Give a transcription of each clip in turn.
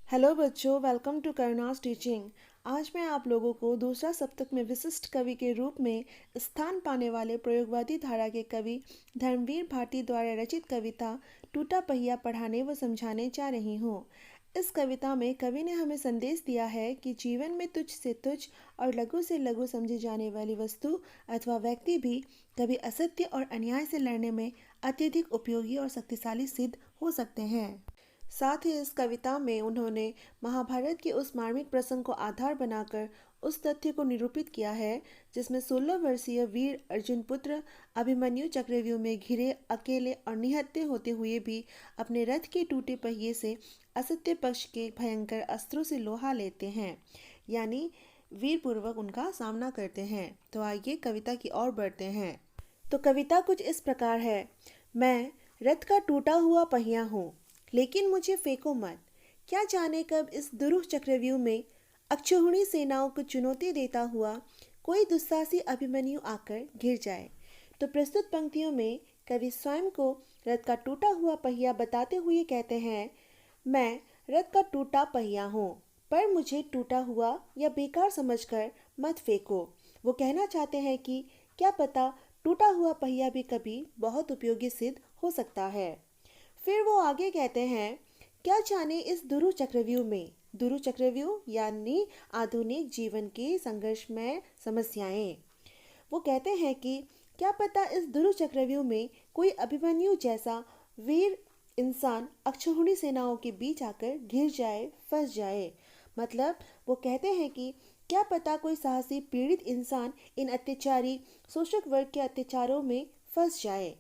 Hello बच्चों, welcome to करुणास teaching. आज मैं आप लोगों को दूसरा सप्तक में विशिष्ट कवि के रूप में स्थान पाने वाले प्रयोगवादी धारा के कवि धर्मवीर भारती द्वारा रचित कविता टूटा पहिया पढ़ाने व समझाने जा रही हूँ। इस कविता में कवि ने हमें संदेश दिया है कि जीवन में तुच्छ से तुच्छ और लघु से लघु समझी जाने वाली वस्तु अथवा व्यक्ति भी कभी असत्य और अन्याय से लड़ने में अत्यधिक उपयोगी और शक्तिशाली सिद्ध हो सकते हैं। साथ ही इस कविता में उन्होंने महाभारत के उस मार्मिक प्रसंग को आधार बनाकर उस तथ्य को निरूपित किया है जिसमें 16 वर्षीय वीर अर्जुन पुत्र अभिमन्यु चक्रव्यूह में घिरे अकेले और निहत्थे होते हुए भी अपने रथ के टूटे पहिए से असत्य पक्ष के भयंकर अस्त्रों से लोहा लेते हैं, यानी वीर पूर्वक उनका सामना करते हैं। तो आइए कविता की ओर बढ़ते हैं। तो कविता कुछ इस प्रकार है। मैं रथ का टूटा हुआ पहिया हूँ, लेकिन मुझे फेंको मत। क्या जाने कब इस दुरूह चक्रव्यूह में अक्षौहिणी सेनाओं को चुनौती देता हुआ कोई दुस्साहसी अभिमन्यु आकर घिर जाए। तो प्रस्तुत पंक्तियों में कवि स्वयं को रथ का टूटा हुआ पहिया बताते हुए कहते हैं, मैं रथ का टूटा पहिया हूँ, पर मुझे टूटा हुआ या बेकार समझकर मत फेंको। वो कहना चाहते हैं कि क्या पता टूटा हुआ पहिया भी कभी बहुत उपयोगी सिद्ध हो सकता है। फिर वो आगे कहते हैं, क्या जाने इस दुरूह चक्रव्यूह में, दुरूह चक्रव्यूह यानी आधुनिक जीवन की संघर्षमय समस्याएं। वो कहते हैं कि क्या पता इस दुरूह चक्रव्यूह में कोई अभिमन्यु जैसा वीर इंसान अक्षौहिणी सेनाओं के बीच आकर घिर जाए, फंस जाए। मतलब वो कहते हैं कि क्या पता कोई साहसी पीड़ित इंसान इन अत्याचारी शोषक वर्ग के अत्याचारों में फंस जाए।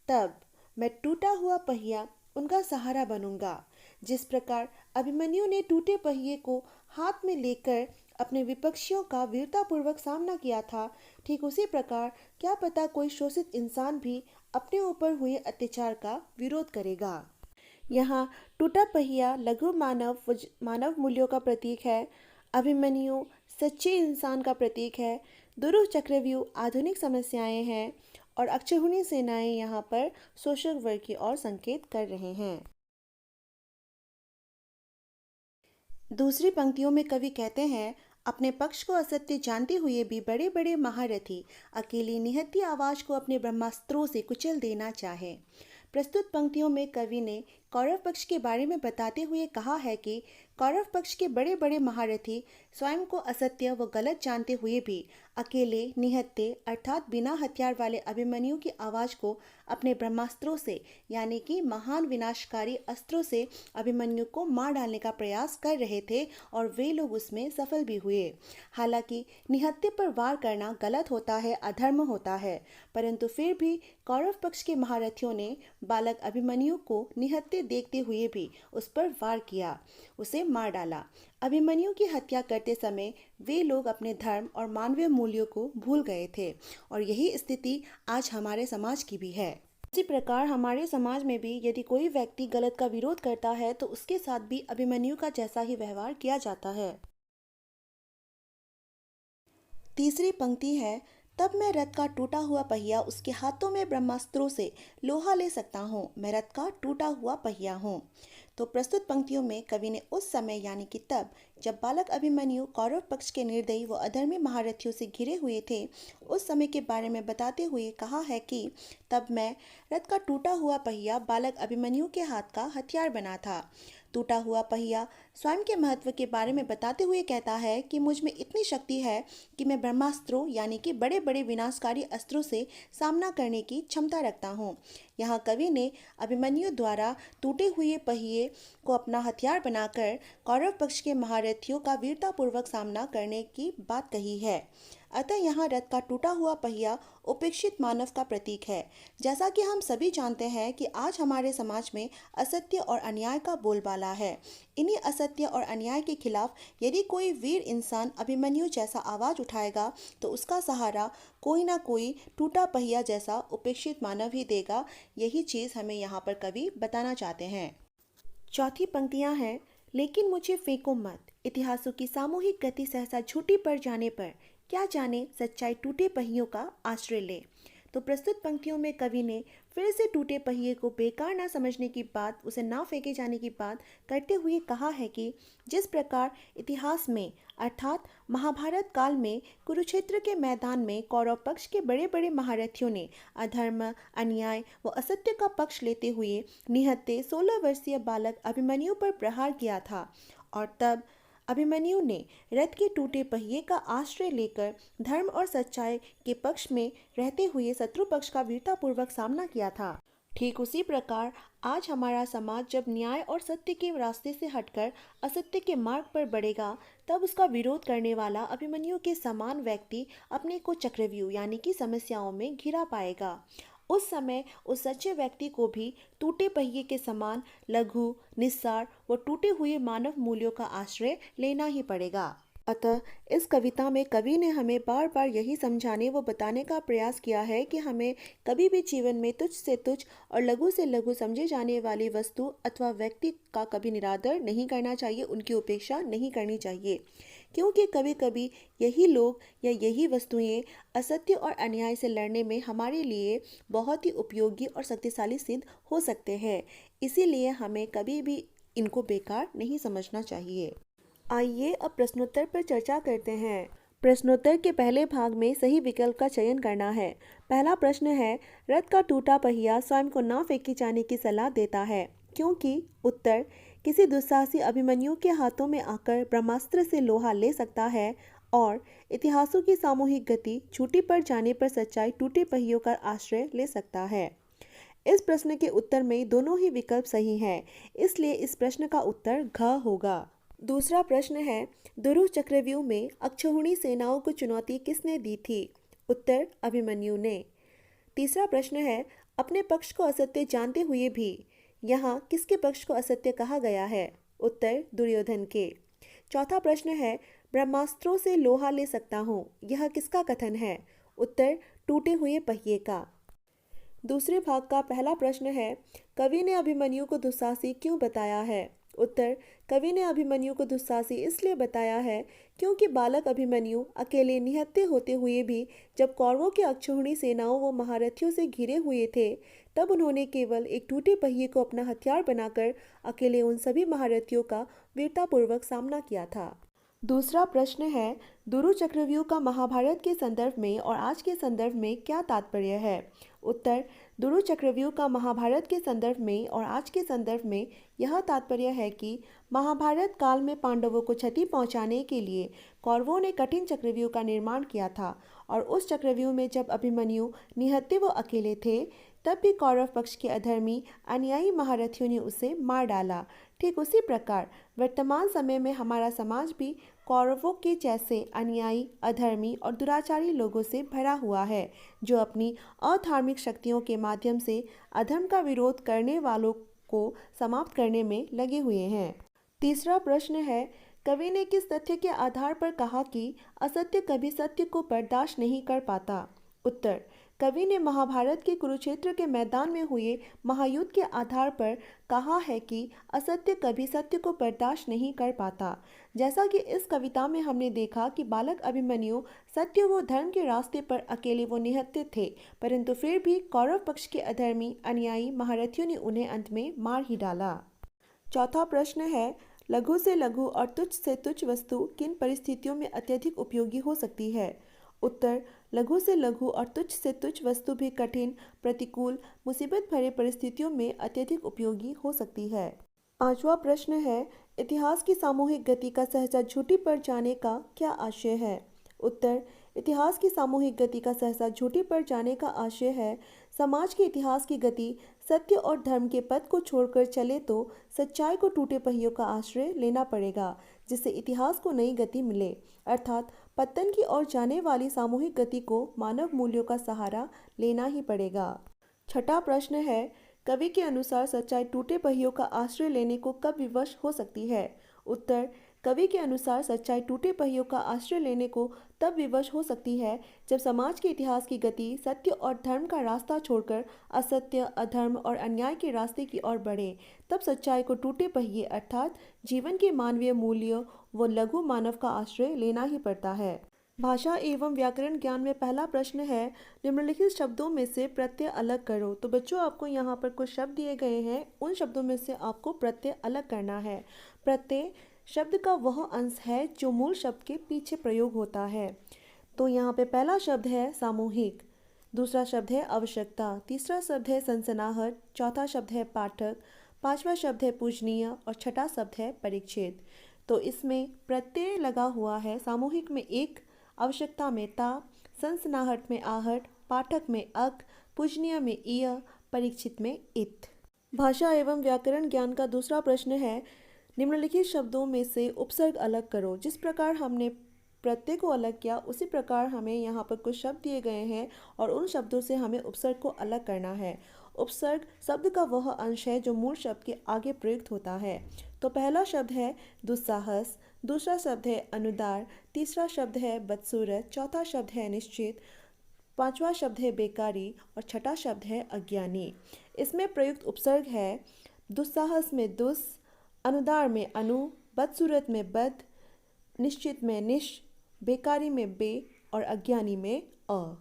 तब मैं टूटा हुआ पहिया उनका सहारा बनूंगा। जिस प्रकार अभिमन्यु ने टूटे पहिए को हाथ में लेकर अपने विपक्षियों का वीरतापूर्वक सामना किया था, ठीक उसी प्रकार क्या पता कोई शोषित इंसान भी अपने ऊपर हुए अत्याचार का विरोध करेगा। यहाँ टूटा पहिया लघु मानव मूल्यों का प्रतीक है, अभिमन्यु सच्चे इंसान का प्रतीक है, दुरूह चक्रव्यूह आधुनिक समस्याएं हैं और अक्षौहिणी सेनाएं यहाँ पर शोषक वर्ग की ओर संकेत कर रहे हैं। दूसरी पंक्तियों में कवि कहते हैं, अपने पक्ष को असत्य जानते हुए भी बड़े बड़े महारथी अकेली निहत्थी आवाज को अपने ब्रह्मास्त्रों से कुचल देना चाहे। प्रस्तुत पंक्तियों में कवि ने कौरव पक्ष के बारे में बताते हुए कहा है कि कौरव पक्ष के बड़े बड़े महारथी स्वयं को असत्य व गलत जानते हुए भी अकेले निहत्थे अर्थात बिना हथियार वाले अभिमन्यु की आवाज को अपने ब्रह्मास्त्रों से यानी कि महान विनाशकारी अस्त्रों से अभिमन्यु को मार डालने का प्रयास कर रहे थे और वे लोग उसमें सफल भी हुए। हालांकि निहत्थे पर वार करना गलत होता है, अधर्म होता है, परंतु फिर भी कौरव पक्ष के महारथियों ने बालक अभिमन्यु को निहत्थे देखते हुए भी उस पर वार किया, उसे मार डाला। अभिमन्यु की हत्या करते समय वे लोग अपने धर्म और मानवीय मूल्यों को भूल गए थे और यही स्थिति आज हमारे समाज की भी है। इसी प्रकार हमारे समाज में भी यदि कोई व्यक्ति गलत का विरोध करता है तो उसके साथ भी अभिमन्यु का जैसा ही व्यवहार किया जाता है। तीसरी पंक्ति है, तब मैं रथ का टूटा हुआ पहिया उसके हाथों में ब्रह्मास्त्रों से लोहा ले सकता हूँ, मैं रथ का टूटा हुआ पहिया हूँ। तो प्रस्तुत पंक्तियों में कवि ने उस समय यानी कि तब जब बालक अभिमन्यु कौरव पक्ष के निर्दयी व अधर्मी महारथियों से घिरे हुए थे, उस समय के बारे में बताते हुए कहा है कि तब मैं रथ का टूटा हुआ पहिया बालक अभिमन्यु के हाथ का हथियार बना था। टूटा हुआ पहिया स्वयं के महत्व के बारे में बताते हुए कहता है कि मुझ में इतनी शक्ति है कि मैं ब्रह्मास्त्रों यानी कि बड़े बड़े विनाशकारी अस्त्रों से सामना करने की क्षमता रखता हूँ। यहाँ कवि ने अभिमन्यु द्वारा टूटे हुए पहिए को अपना हथियार बनाकर कौरव पक्ष के महारथियों का वीरतापूर्वक सामना करने की बात कही है। अतः यहाँ रथ का टूटा हुआ पहिया उपेक्षित मानव का प्रतीक है। जैसा कि हम सभी जानते हैं कि आज हमारे समाज में असत्य और अन्याय का बोलबाला है। इन्हीं असत्य और अन्याय के खिलाफ यदि कोई वीर इंसान अभिमन्यु जैसा आवाज उठाएगा तो उसका सहारा कोई ना कोई टूटा पहिया जैसा उपेक्षित मानव ही देगा। यही चीज़ हमें यहाँ पर कवि बताना चाहते हैं। चौथी पंक्तियाँ हैं, लेकिन मुझे फेंको मत, इतिहासों की सामूहिक गति सहसा झूठी पड़ जाने पर क्या जाने सच्चाई टूटे पहियों का आश्रय ले। तो प्रस्तुत पंक्तियों में कवि ने फिर से टूटे पहिए को बेकार ना समझने की बात, उसे ना फेंके जाने की बात करते हुए कहा है कि जिस प्रकार इतिहास में अर्थात महाभारत काल में कुरुक्षेत्र के मैदान में कौरव पक्ष के बड़े बड़े महारथियों ने अधर्म, अन्याय व असत्य का पक्ष लेते हुए निहत्थे 16 वर्षीय बालक अभिमन्यु पर प्रहार किया था, और तब अभिमन्यु ने रथ के टूटे पहिए का आश्रय लेकर धर्म और सच्चाई के पक्ष में रहते हुए शत्रु पक्ष का वीरतापूर्वक सामना किया था। ठीक उसी प्रकार आज हमारा समाज जब न्याय और सत्य के रास्ते से हटकर असत्य के मार्ग पर बढ़ेगा, तब उसका विरोध करने वाला अभिमन्यु के समान व्यक्ति अपने को चक्रव्यूह यानी कि समस्याओं में घिरा पाएगा। उस समय उस सच्चे व्यक्ति को भी टूटे पहिए के समान लघु, निस्सार व टूटे हुए मानव मूल्यों का आश्रय लेना ही पड़ेगा। अतः इस कविता में कवि ने हमें बार बार यही समझाने व बताने का प्रयास किया है कि हमें कभी भी जीवन में तुच्छ से तुच्छ और लघु से लघु समझे जाने वाली वस्तु अथवा व्यक्ति का कभी निरादर नहीं करना चाहिए, उनकी उपेक्षा नहीं करनी चाहिए, क्योंकि कभी कभी यही लोग या यही वस्तुएं असत्य और अन्याय से लड़ने में हमारे लिए बहुत ही उपयोगी और शक्तिशाली सिद्ध हो सकते हैं। इसीलिए हमें कभी भी इनको बेकार नहीं समझना चाहिए। आइए अब प्रश्नोत्तर पर चर्चा करते हैं। प्रश्नोत्तर के पहले भाग में सही विकल्प का चयन करना है। पहला प्रश्न है, रथ का टूटा पहिया स्वयं को ना फेंके जाने की सलाह देता है, क्योंकि? उत्तर, किसी दुस्साहसी अभिमन्यु के हाथों में आकर ब्रह्मास्त्र से लोहा ले सकता है, और इतिहासों की सामूहिक गति छूटी पड़ जाने पर सच्चाई टूटे पहियों का आश्रय ले सकता है। इस प्रश्न के उत्तर में दोनों ही विकल्प सही हैं, इसलिए इस प्रश्न का उत्तर घ होगा। दूसरा प्रश्न है, दुरु चक्रव्यूह में अक्षौहिणी सेनाओं को चुनौती किसने दी थी? उत्तर, अभिमन्यु ने। तीसरा प्रश्न है, अपने पक्ष को असत्य जानते हुए भी यहाँ किसके पक्ष को असत्य कहा गया है? उत्तर, दुर्योधन के। चौथा प्रश्न है, ब्रह्मास्त्रों से लोहा ले सकता हूँ, यह किसका कथन है? उत्तर, टूटे हुए पहिए का। दूसरे भाग का पहला प्रश्न है, कवि ने अभिमन्यु को दुस्साहसी क्यों बताया है? उत्तर, कवि ने अभिमन्यु को दुस्साहसी इसलिए बताया है क्योंकि बालक अभिमन्यु अकेले निहत्थे होते हुए भी जब कौरवों की अक्षौहिणी सेनाओं व महारथियों से घिरे हुए थे, तब उन्होंने केवल एक टूटे पहिए को अपना हथियार बनाकर अकेले उन सभी महारथियों का वीरतापूर्वक सामना किया था। दूसरा प्रश्न है, दुरु चक्रव्यूह का महाभारत के संदर्भ में और आज के संदर्भ में क्या तात्पर्य है? उत्तर, दुरु चक्रव्यूह का महाभारत के संदर्भ में और आज के संदर्भ में यह तात्पर्य है कि महाभारत काल में पांडवों को क्षति पहुंचाने के लिए कौरवों ने कठिन चक्रव्यूह का निर्माण किया था, और उस चक्रव्यूह में जब अभिमन्यु निहत्थे व अकेले थे, तब भी कौरव पक्ष के अधर्मी अन्यायी महारथियों ने उसे मार डाला। ठीक उसी प्रकार वर्तमान समय में हमारा समाज भी कौरवों के जैसे अन्यायी, अधर्मी और दुराचारी लोगों से भरा हुआ है, जो अपनी अधार्मिक शक्तियों के माध्यम से अधर्म का विरोध करने वालों को समाप्त करने में लगे हुए हैं। तीसरा प्रश्न है, कवि ने किस तथ्य के आधार पर कहा कि असत्य कभी सत्य को बर्दाश्त नहीं कर पाता? उत्तर, कवि ने महाभारत के कुरुक्षेत्र के मैदान में हुए महायुद्ध के आधार पर कहा है कि असत्य कभी सत्य को बर्दाश्त नहीं कर पाता। जैसा कि इस कविता में हमने देखा कि बालक अभिमन्यु सत्य व धर्म के रास्ते पर अकेले वो निहत्थे थे, परंतु फिर भी कौरव पक्ष के अधर्मी अन्यायी महारथियों ने उन्हें अंत में मार ही डाला। चौथा प्रश्न है, लघु से लघु और तुच्छ से तुच्छ वस्तु किन परिस्थितियों में अत्यधिक उपयोगी हो सकती है? उत्तर, लघु से लघु और तुच्छ से तुच्छ वस्तु भी कठिन, प्रतिकूल, मुसीबत भरे परिस्थितियों में अत्यधिक उपयोगी हो सकती है। पांचवा प्रश्न है, इतिहास की सामूहिक गति का सहसा झूठी पड़ जाने का क्या आशय है? उत्तर, इतिहास की सामूहिक गति का सहसा झूठी पड़ जाने का आशय है, समाज के इतिहास की गति सत्य और धर्म के पथ को छोड़कर चले तो सच्चाई को टूटे पहियों का आश्रय लेना पड़ेगा, जिससे इतिहास को नई गति मिले, अर्थात पतन की ओर जाने वाली सामूहिक गति को मानव मूल्यों का सहारा लेना ही पड़ेगा। छठा प्रश्न है, कवि के अनुसार सच्चाई टूटे पहियों का आश्रय लेने को कब विवश हो सकती है? उत्तर, कवि के अनुसार सच्चाई टूटे पहियों का आश्रय लेने को तब विवश हो सकती है जब समाज के इतिहास की गति सत्य और धर्म का रास्ता छोड़कर असत्य, अधर्म और अन्याय के रास्ते की ओर बढ़े। तब सच्चाई को टूटे पहिए अर्थात जीवन के मानवीय मूल्यों व लघु मानव का आश्रय लेना ही पड़ता है। भाषा एवं व्याकरण ज्ञान में पहला प्रश्न है, निम्नलिखित शब्दों में से प्रत्यय अलग करो। तो बच्चों, आपको यहाँ पर कुछ शब्द दिए गए हैं, उन शब्दों में से आपको प्रत्यय अलग करना है। प्रत्यय शब्द का वह अंश है जो मूल शब्द के पीछे प्रयोग होता है। तो यहाँ पे पहला शब्द है सामूहिक, दूसरा शब्द है आवश्यकता, तीसरा शब्द है सनसनाहट, चौथा शब्द है पाठक, पांचवा शब्द है पूजनीय और छठा शब्द है परिच्छेद। तो इसमें प्रत्यय लगा हुआ है सामूहिक में एक, आवश्यकता में ता, सनसनाहट में आहट, पाठक में अक, पूजनीय में इय, परीक्षित में इत। भाषा एवं व्याकरण ज्ञान का दूसरा प्रश्न है, निम्नलिखित शब्दों में से उपसर्ग अलग करो। जिस प्रकार हमने प्रत्यय को अलग किया उसी प्रकार हमें यहाँ पर कुछ शब्द दिए गए हैं और उन शब्दों से हमें उपसर्ग को अलग करना है। उपसर्ग शब्द का वह अंश है जो मूल शब्द के आगे प्रयुक्त होता है। तो पहला शब्द है दुस्साहस, दूसरा शब्द है अनुदार, तीसरा शब्द है बदसूरत, चौथा शब्द है निश्चित, पांचवा शब्द है बेकारी और छठा शब्द है अज्ञानी। इसमें प्रयुक्त उपसर्ग है दुस्साहस में दुस, अनुदार में अनु, बदसूरत में बद, निश्चित में निश, बेकारी में बे और अज्ञानी में अ।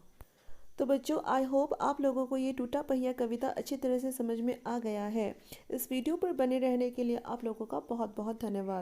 तो बच्चों, आई होप आप लोगों को ये टूटा पहिया कविता अच्छी तरह से समझ में आ गया है। इस वीडियो पर बने रहने के लिए आप लोगों का बहुत बहुत धन्यवाद।